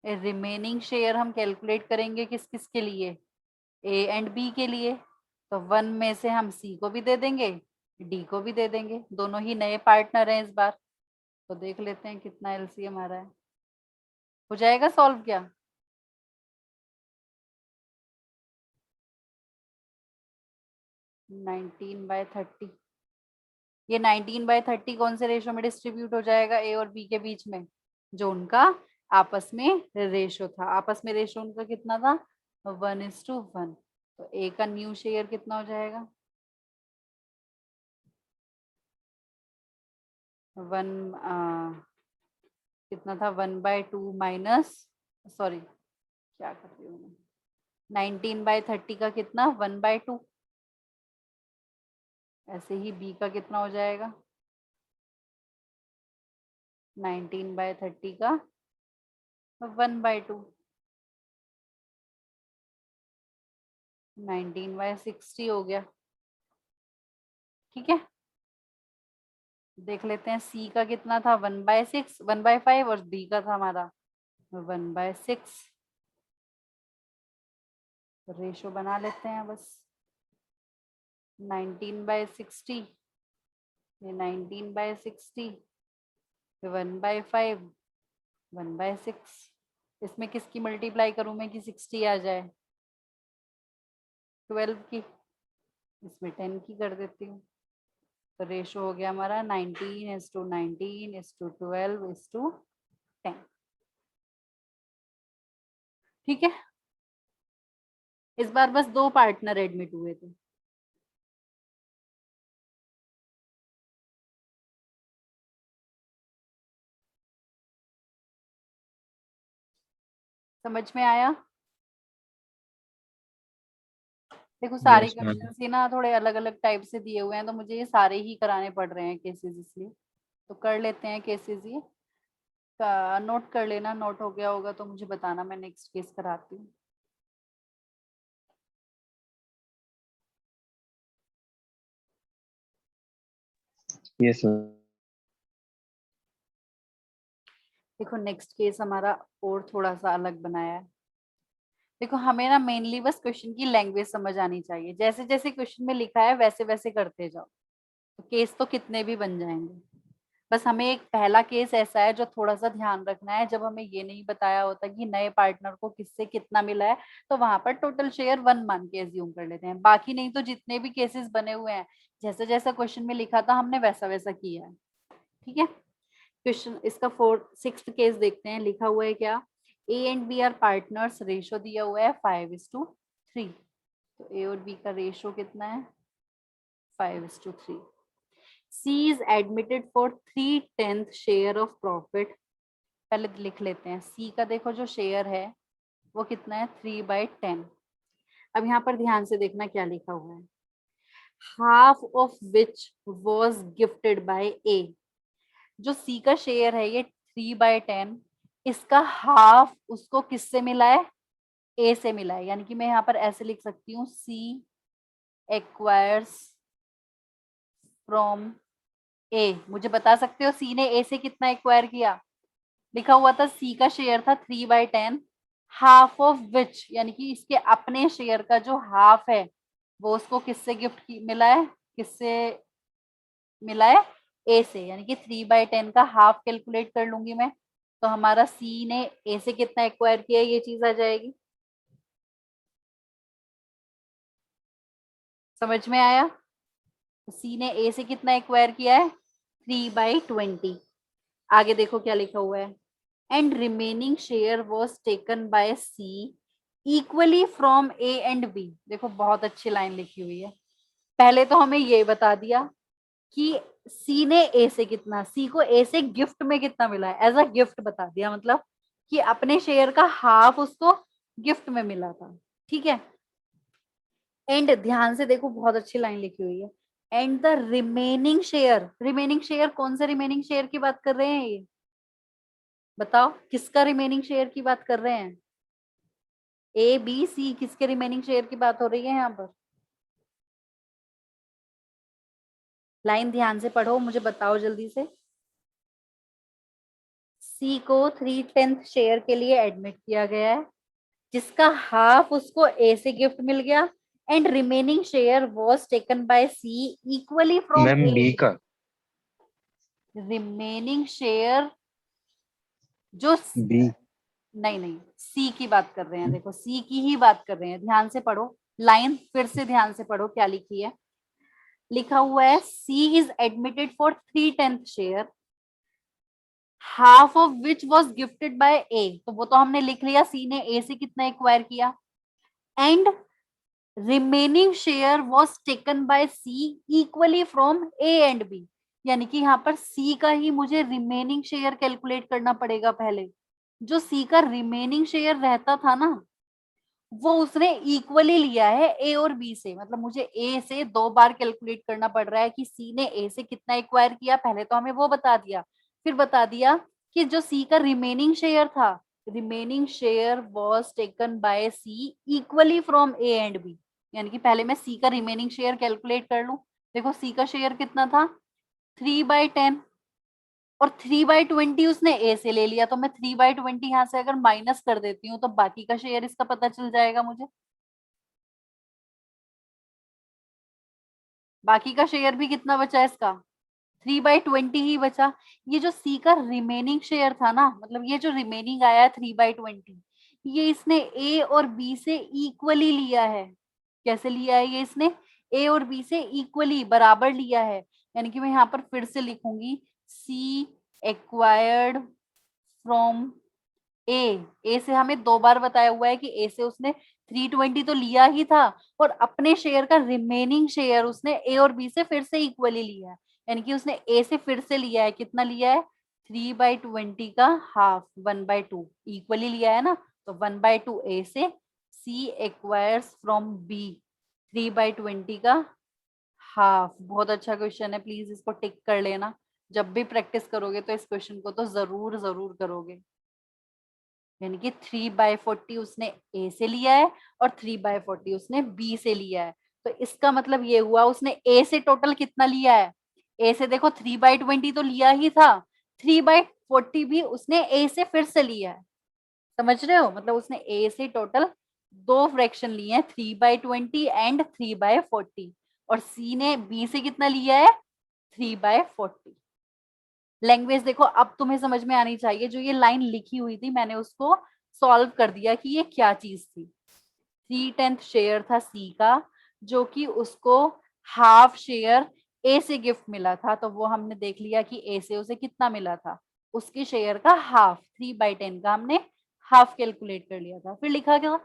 रिमेनिंग शेयर हम कैलकुलेट करेंगे किस किस के लिए, ए एंड बी के लिए, तो 1 में से हम सी को भी दे देंगे, डी को भी दे देंगे, दोनों ही नए पार्टनर हैं इस बार। तो देख लेते हैं कितना एलसीएम आ रहा है। हो जाएगा सॉल्व क्या? नाइनटीन बाय 30, ये 19/30 कौन से रेशो में डिस्ट्रीब्यूट हो जाएगा ए और बी के बीच में? जो उनका आपस में रेशो था। आपस में रेशो उनका कितना था? 1:1। तो ए का न्यू शेयर कितना हो जाएगा? 1 कितना था? 1/2 माइनस, सॉरी क्या कर रही हूँ मैं, 19/30 का कितना? 1/2। ऐसे ही बी का कितना हो जाएगा? 19/30 का 1/2, 19/60 हो गया। ठीक है, देख लेते हैं सी का कितना था? 1/6, 1/5, और बी का था हमारा 1/6। रेशो बना लेते हैं बस। 19/60, ये 19/60, 1/5, 1/6। इसमें किसकी मल्टीप्लाई करूं मैं कि 60 आ जाए? 12 की। इसमें 10 की कर देती हूँ। तो रेशो हो गया हमारा 19:19:12:10। ठीक है, इस बार बस 2 पार्टनर एडमिट हुए थे। समझ में आया? देखो सारे Yes, ma'am. क्वेश्चन ही ना थोड़े अलग अलग टाइप से दिए हुए हैं, तो मुझे ये सारे ही कराने पड़ रहे हैं केसेस, इसलिए तो कर लेते हैं केसेस ये। नोट कर लेना, नोट हो गया होगा तो मुझे बताना, मैं नेक्स्ट केस कराती हूँ। Yes, ma'am. देखो नेक्स्ट केस हमारा और थोड़ा सा अलग बनाया है। देखो हमें ना मेनली बस क्वेश्चन की लैंग्वेज समझ आनी चाहिए, जैसे जैसे क्वेश्चन में लिखा है वैसे वैसे करते जाओ, तो केस तो कितने भी बन जाएंगे। बस हमें एक पहला केस ऐसा है जो थोड़ा सा ध्यान रखना है, जब हमें ये नहीं बताया होता कि नए पार्टनर को किससे कितना मिला है, तो वहां पर टोटल शेयर 1 मान के एज्यूम कर लेते हैं। बाकी नहीं तो जितने भी केसेस बने हुए हैं, जैसे जैसा क्वेश्चन में लिखा था हमने वैसा वैसा किया है। ठीक है, क्वेश्चन इसका 6th केस देखते हैं। लिखा हुआ है क्या? A and B are partners, ratio दिया हुआ है 5:3। तो ए और बी का रेशो कितना है? 5:3। C is admitted for 3/10 share of profit. पहले लिख लेते हैं C का, देखो जो शेयर है वो कितना है? 3/10। अब यहाँ पर ध्यान से देखना क्या लिखा हुआ है। Half of which was gifted bye A। जो C का शेयर है ये 3/10, इसका हाफ उसको किससे मिला है? A से मिला है। यानी कि मैं यहाँ पर ऐसे लिख सकती हूँ, C एक्वायर्स फ्रॉम A। मुझे बता सकते हो C ने A से कितना एक्वायर किया? लिखा हुआ था C का शेयर था 3/10, हाफ ऑफ विच यानी कि इसके अपने शेयर का जो हाफ है वो उसको किससे मिला है? किससे मिला है? ए से। यानी कि 3/10 का हाफ कैलकुलेट कर लूंगी मैं, तो हमारा सी ने ए से कितना एक्वायर किया है ये चीज आ जाएगी। समझ में आया? सी ने ए से कितना एक्वायर किया है? 3/20। आगे देखो क्या लिखा हुआ है। And remaining share was taken by C equally from A and B. देखो बहुत अच्छी लाइन लिखी हुई है। पहले तो हमें ये बता दिया कि सी ने ए से कितना, सी को ए से गिफ्ट में कितना मिला है, एज अ गिफ्ट बता दिया, मतलब कि अपने शेयर का हाफ उसको गिफ्ट में मिला था। ठीक है, एंड ध्यान से देखो बहुत अच्छी लाइन लिखी हुई है। And the remaining share, remaining share कौन से रिमेनिंग शेयर की बात कर रहे हैं ये? बताओ किसका रिमेनिंग शेयर की बात कर रहे हैं? ए बी सी, किसके रिमेनिंग शेयर की बात हो रही है यहाँ पर? लाइन ध्यान से पढ़ो, मुझे बताओ जल्दी से। सी को 3/10 शेयर के लिए एडमिट किया गया है, जिसका हाफ उसको ए से गिफ्ट मिल गया and remaining share was taken by C equally from ma'am A. B का। रिमेनिंग शेयर जो बी। नहीं नहीं, सी की बात कर रहे हैं, देखो सी की ही बात कर रहे हैं, ध्यान से पढ़ो, लाइन फिर से ध्यान से पढ़ो क्या लिखी है। लिखा हुआ है C is admitted for 3/10 share, half of which was gifted by A, तो वो तो हमने लिख लिया, सी ने ए से कितना एक्वायर किया, and remaining share was taken by C equally from A and B. यानी कि यहाँ पर सी का ही मुझे रिमेनिंग शेयर कैलकुलेट करना पड़ेगा पहले। जो सी का रिमेनिंग शेयर रहता था ना, वो उसने इक्वली लिया है ए और बी से, मतलब मुझे ए से 2 बार कैलकुलेट करना पड़ रहा है कि सी ने ए से कितना एक्वायर किया, पहले तो हमें वो बता दिया, फिर बता दिया कि जो सी का रिमेनिंग शेयर था, remaining share was taken by C equally from A and B. यानी कि पहले मैं सी का रिमेनिंग शेयर कैलकुलेट कर लूं। देखो सी का शेयर कितना था, 3/10, और 3/20 उसने ए से ले लिया, तो मैं 3/20 यहाँ से अगर माइनस कर देती हूँ तो बाकी का शेयर इसका पता चल जाएगा मुझे। बाकी का शेयर भी कितना बचा इसका, 3/20 ही बचा। ये जो सी का रिमेनिंग शेयर था ना, मतलब ये जो रिमेनिंग आया है 3/20, ये इसने ए और बी से इक्वली लिया है। कैसे लिया है ये इसने, ए और बी से इक्वली बराबर लिया है। यानी कि मैं यहाँ पर फिर से लिखूंगी सी एक्वायर्ड फ्रॉम ए, ए से हमें 2 बार बताया हुआ है कि ए से उसने 320 तो लिया ही था, और अपने शेयर का रिमेनिंग शेयर उसने ए और बी से फिर से इक्वली लिया है। यानी कि उसने ए से फिर से लिया है, कितना लिया है, 3/20 का हाफ, 1/2 इक्वली लिया है ना, तो 1/2 ए से, सी एक्वायर्स फ्रॉम बी 3/20 का हाफ। बहुत अच्छा क्वेश्चन है, प्लीज इसको टिक कर लेना, जब भी प्रैक्टिस करोगे तो इस क्वेश्चन को तो जरूर जरूर करोगे। यानी कि 3/40 उसने ए से लिया है और 3/40 उसने बी से लिया है। तो इसका मतलब ये हुआ उसने ए से टोटल कितना लिया है, ए से देखो 3/20 तो लिया ही था, 3/40 भी उसने ए से फिर से लिया है। समझ रहे हो, मतलब उसने ए से टोटल 2 फ्रैक्शन लिए हैं, 3/20 एंड 3/40, और सी ने बी से कितना लिया है, 3/40। लैंग्वेज देखो अब तुम्हें समझ में आनी चाहिए, जो ये लाइन लिखी हुई थी मैंने उसको सॉल्व कर दिया कि ये क्या चीज थी। 3/10 शेयर था सी का, जो कि उसको हाफ शेयर ए से गिफ्ट मिला था, तो वो हमने देख लिया कि ए से उसे कितना मिला था, उसके शेयर का हाफ, 3/10 का हमने हाफ कैलकुलेट कर लिया था। फिर लिखा क्या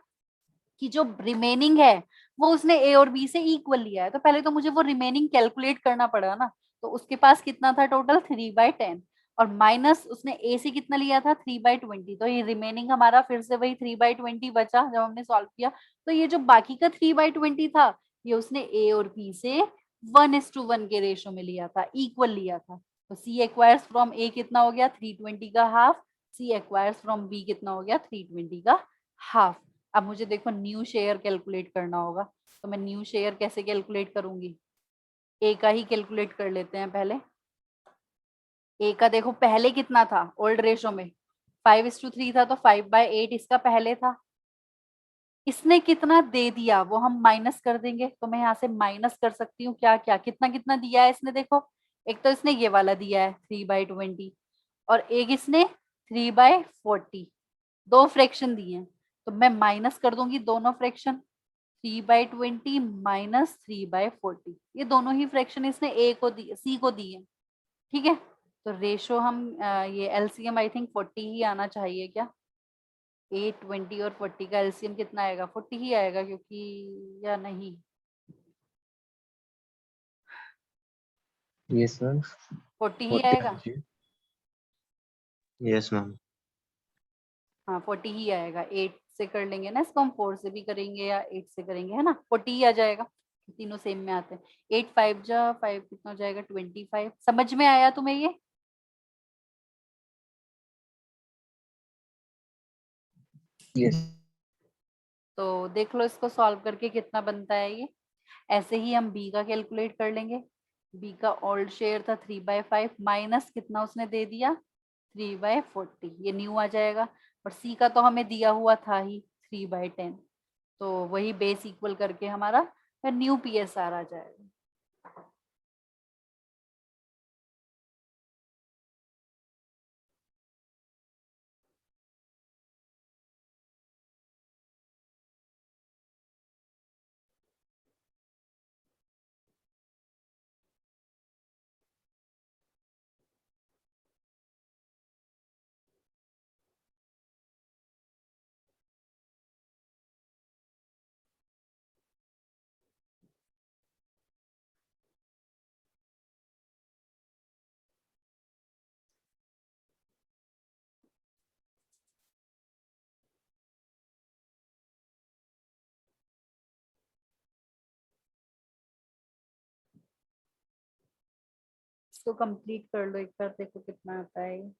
कि जो रिमेनिंग है वो उसने ए और बी से इक्वल लिया है, तो पहले तो मुझे वो रिमेनिंग कैलकुलेट करना पड़ा ना। तो उसके पास कितना था टोटल, 3/10, और माइनस उसने ए से कितना लिया था, 3/20, तो ये रिमेनिंग हमारा फिर से वही 3/20 बचा जब हमने सॉल्व किया। तो ये जो बाकी का 3/20 था, ये उसने ए और बी से 1:1 के रेशो में लिया था, इक्वल लिया था। तो सी एक्वायर्स फ्रॉम ए कितना हो गया, 320 का half, C acquires from B कितना हो गया, 320 का हाफ। अब मुझे देखो न्यू शेयर कैलकुलेट करना होगा, तो मैं न्यू शेयर कैसे कैलकुलेट करूंगी, ए का ही कैलकुलेट कर लेते हैं पहले। ए का देखो पहले कितना था ओल्ड रेशो में, 5:3 था, तो 5/8 इसका पहले था। इसने कितना दे दिया वो हम माइनस कर देंगे, तो मैं यहाँ से माइनस कर सकती हूँ क्या क्या, कितना कितना दिया है इसने, देखो एक तो इसने ये वाला दिया है 3/20, और एक इसने 3/40, 2 फ्रैक्शन दिए हैं, तो मैं माइनस कर दूंगी दोनों फ्रैक्शन, 3/20 माइनस 3/40, ये दोनों ही फ्रैक्शन इसने ए को दी, सी को दी है। ठीक है, तो रेशो हम ये एलसीएम आई थिंक 40 ही आना चाहिए क्या, 8, 20 और 40 का एलसीएम कितना आएगा, 40 ही आएगा क्योंकि, या नहीं, यस मैम। 40 ही 40 आएगा। Yes ma'am. हाँ 40 ही आएगा, 8 से कर लेंगे ना इसको, हम 4 से भी करेंगे या 8 से करेंगे, है ना, 40 ही आ जाएगा, तीनों सेम में आते हैं। 8 5 कितना हो जाएगा, 25। समझ में आया तुम्हें ये, यस। तो देख लो इसको सॉल्व करके कितना बनता है ये। ऐसे ही हम बी का कैलकुलेट कर लेंगे। बी का ओल्ड शेयर था 3/5 माइनस कितना उसने दे दिया, 3/40, ये न्यू आ जाएगा। और सी का तो हमें दिया हुआ था ही 3/10, तो वही बेस इक्वल करके हमारा न्यू PSR आ जाएगा। इसको कंप्लीट कर लो एक बार, देखो कितना आता है।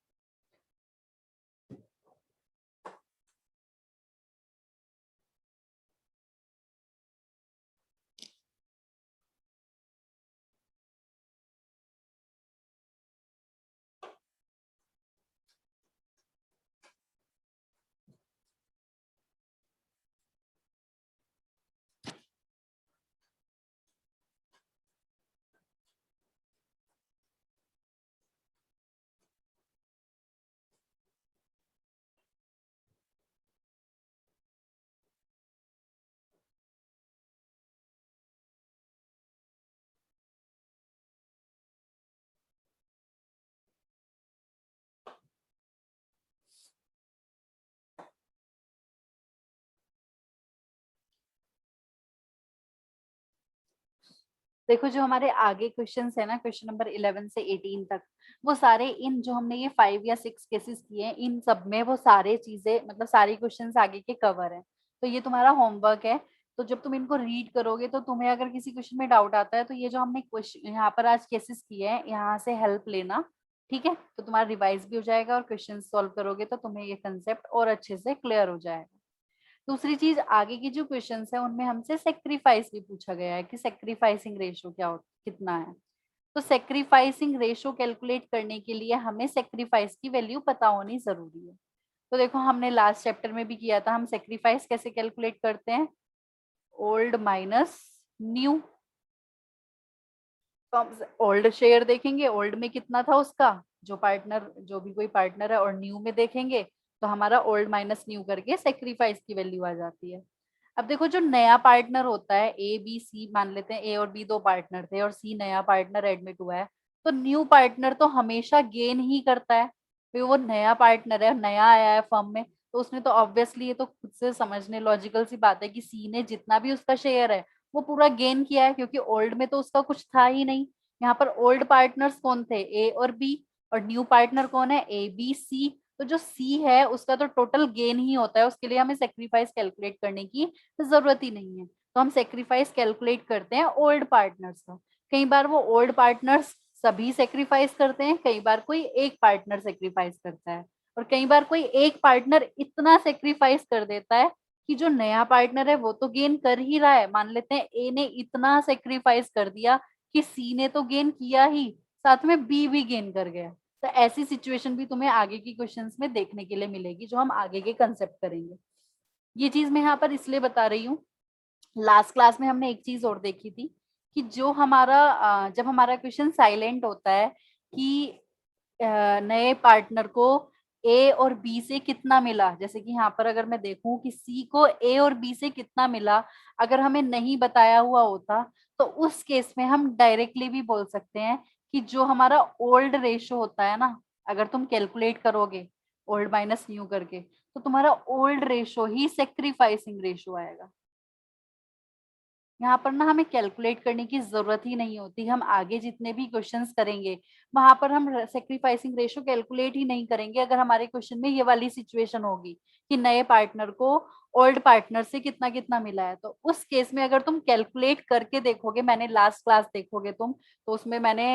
देखो जो हमारे आगे क्वेश्चंस है ना, क्वेश्चन नंबर 11 से 18 तक, वो सारे इन जो हमने ये 5 या 6 केसेस किए हैं, इन सब में वो सारे चीजें मतलब सारी क्वेश्चंस आगे के कवर है। तो ये तुम्हारा होमवर्क है। तो जब तुम इनको रीड करोगे तो तुम्हें अगर किसी क्वेश्चन में डाउट आता है तो ये जो हमने क्वेश्चन यहाँ पर आज केसेस किए हैं यहाँ से हेल्प लेना, ठीक है? तो तुम्हारा रिवाइज भी हो जाएगा और क्वेश्चन सॉल्व करोगे तो तुम्हें ये कंसेप्ट और अच्छे से क्लियर हो जाएगा। दूसरी चीज, आगे की जो क्वेश्चंस है उनमें हमसे सेक्रीफाइस भी पूछा गया है कि सेक्रीफाइसिंग रेशो कितना है। तो सेक्रीफाइसिंग रेशो कैलकुलेट करने के लिए हमें सेक्रीफाइस की वैल्यू पता होनी जरूरी है। तो देखो हमने लास्ट चैप्टर में भी किया था, हम सेक्रीफाइस कैसे कैलकुलेट करते हैं, ओल्ड माइनस न्यू। तो हम ओल्ड शेयर देखेंगे, ओल्ड में कितना था उसका, जो पार्टनर जो भी कोई पार्टनर है, और न्यू में देखेंगे तो हमारा ओल्ड माइनस न्यू करके सेक्रीफाइस की वैल्यू आ जाती है। अब देखो जो नया पार्टनर होता है, ए बी सी मान लेते हैं, ए और बी दो पार्टनर थे और सी नया पार्टनर एडमिट हुआ है, तो न्यू पार्टनर तो हमेशा गेन ही करता है, फिर वो नया पार्टनर है, नया आया है फर्म में, तो उसने तो ऑब्वियसली, ये तो खुद से समझने लॉजिकल सी बात है कि सी ने जितना भी उसका शेयर है वो पूरा गेन किया है, क्योंकि ओल्ड में तो उसका कुछ था ही नहीं। यहाँ पर ओल्ड पार्टनर्स कौन थे, ए और बी, और न्यू पार्टनर कौन है, ए बी सी। तो जो सी है उसका तो टोटल गेन ही होता है, उसके लिए हमें सेक्रीफाइस कैलकुलेट करने की जरूरत ही नहीं है। तो हम सेक्रीफाइस कैलकुलेट करते हैं ओल्ड पार्टनर्स का। कई बार वो ओल्ड पार्टनर्स सभी सेक्रीफाइस करते हैं, कई बार कोई एक पार्टनर सेक्रीफाइस करता है, और कई बार कोई एक पार्टनर इतना सेक्रीफाइस कर देता है कि जो नया पार्टनर है वो तो गेन कर ही रहा है। मान लेते हैं ए ने इतना सेक्रीफाइस कर दिया कि सी ने तो गेन किया ही, साथ में बी भी गेन कर गया। तो ऐसी सिचुएशन भी तुम्हें आगे की क्वेश्चंस में देखने के लिए मिलेगी, जो हम आगे के कंसेप्ट करेंगे। ये चीज मैं यहाँ पर इसलिए बता रही हूँ, लास्ट क्लास में हमने एक चीज और देखी थी कि जो हमारा जब हमारा क्वेश्चन साइलेंट होता है कि नए पार्टनर को ए और बी से कितना मिला, जैसे कि यहाँ पर अगर मैं देखूं कि सी को ए और बी से कितना मिला, अगर हमें नहीं बताया हुआ होता तो उस केस में हम डायरेक्टली भी बोल सकते हैं कि जो हमारा ओल्ड रेशो होता है ना, अगर तुम कैलकुलेट करोगे ओल्ड माइनस न्यू करके, तो तुम्हारा ओल्ड रेशो ही सेक्रीफाइसिंग रेशो आएगा। यहाँ पर ना हमें कैलकुलेट करने की जरूरत ही नहीं होती, हम आगे जितने भी क्वेश्चंस करेंगे वहां पर हम सेक्रीफाइसिंग रेशो कैलकुलेट ही नहीं करेंगे, अगर हमारे क्वेश्चन में ये वाली सिचुएशन होगी कि नए पार्टनर को ओल्ड पार्टनर से कितना कितना मिला है। तो उस केस में अगर तुम कैलकुलेट करके देखोगे, मैंने लास्ट क्लास देखोगे तुम, तो उसमें मैंने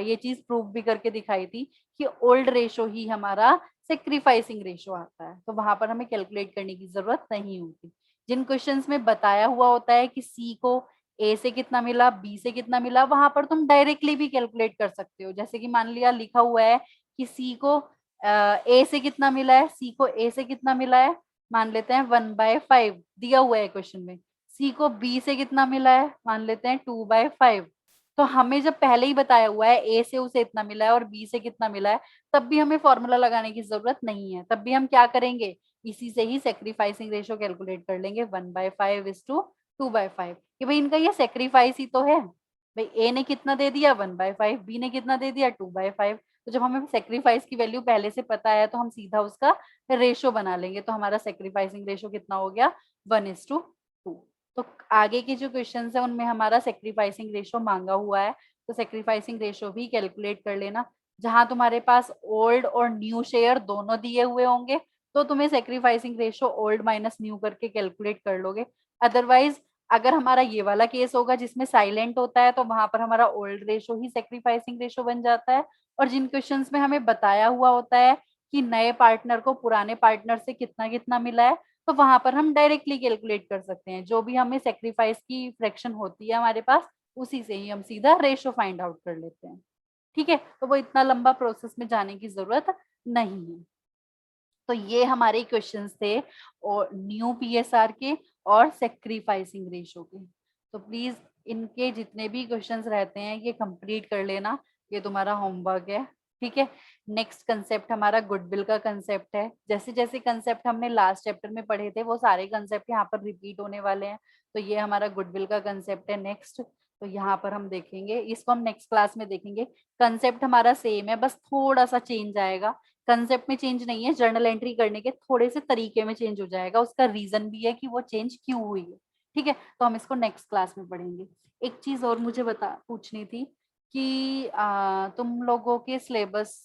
ये चीज प्रूव भी करके दिखाई थी कि ओल्ड रेशो ही हमारा सेक्रीफाइसिंग रेशो आता है, तो वहां पर हमें कैलकुलेट करने की जरूरत नहीं होती। जिन क्वेश्चंस में बताया हुआ होता है कि सी को ए से कितना मिला, बी से कितना मिला, वहां पर तुम डायरेक्टली भी कैलकुलेट कर सकते हो। जैसे कि मान लिया लिखा हुआ है कि सी को ए से कितना मिला है, सी को ए से कितना मिला है, मान लेते हैं 1/5 दिया हुआ है क्वेश्चन में। सी को बी से कितना मिला है, मान लेते हैं 2/5। तो हमें जब पहले ही बताया हुआ है ए से उसे इतना मिला है और बी से कितना मिला है, तब भी हमें फॉर्मूला लगाने की जरूरत नहीं है। तब भी हम क्या करेंगे, इसी से ही सेक्रीफाइसिंग रेशो कैलकुलेट कर लेंगे, 1/5:2/5, कि भाई इनका ये सेक्रीफाइस ही तो है। भाई ए ने कितना दे दिया 1/5, बी ने कितना दे दिया 2/5। तो जब हमें सेक्रीफाइस की वैल्यू पहले से पता है तो हम सीधा उसका रेशो बना लेंगे। तो हमारा सेक्रीफाइसिंग रेशो कितना हो गया, 1:2। तो आगे के जो क्वेश्चन है उनमें हमारा सेक्रीफाइसिंग रेशो मांगा हुआ है, तो सेक्रीफाइसिंग रेशो भी कैलकुलेट कर लेना। जहां तुम्हारे पास ओल्ड और न्यू शेयर दोनों दिए हुए होंगे, तो तुम्हें sacrificing ratio old minus new करके कैलकुलेट कर लोगे। अदरवाइज अगर हमारा ये वाला केस होगा जिसमें साइलेंट होता है, तो वहां पर हमारा ओल्ड रेशो ही सेक्रीफाइसिंग रेशो बन जाता है। और जिन क्वेश्चंस में हमें बताया हुआ होता है कि नए पार्टनर को पुराने पार्टनर से कितना कितना मिला है, तो वहां पर हम डायरेक्टली कैलकुलेट कर सकते हैं। जो भी हमें सेक्रीफाइस की फ्रैक्शन होती है हमारे पास, उसी से ही हम सीधा रेशो फाइंड आउट कर लेते हैं। ठीक है, तो वो इतना लंबा प्रोसेस में जाने की जरूरत नहीं है। तो ये हमारे क्वेश्चंस थे और न्यू पीएसआर के और सेक्रीफाइसिंग रेशो के। तो प्लीज इनके जितने भी क्वेश्चंस रहते हैं ये कंप्लीट कर लेना, ये तुम्हारा होमवर्क है। ठीक है, नेक्स्ट कंसेप्ट हमारा गुडविल का कंसेप्ट है। जैसे जैसे कंसेप्ट हमने लास्ट चैप्टर में पढ़े थे वो सारे कंसेप्ट यहाँ पर रिपीट होने वाले हैं। तो ये हमारा गुडविल का कंसेप्ट है नेक्स्ट। तो यहाँ पर हम देखेंगे, इसको हम नेक्स्ट क्लास में देखेंगे। कंसेप्ट हमारा सेम है, बस थोड़ा सा चेंज आएगा। कंसेप्ट में चेंज नहीं है, जर्नल एंट्री करने के थोड़े से तरीके में चेंज हो जाएगा। उसका रीजन भी है कि वो चेंज क्यों हुई है। ठीक है, तो हम इसको नेक्स्ट क्लास में पढ़ेंगे। एक चीज और मुझे बता पूछनी थी कि तुम लोगों के सिलेबस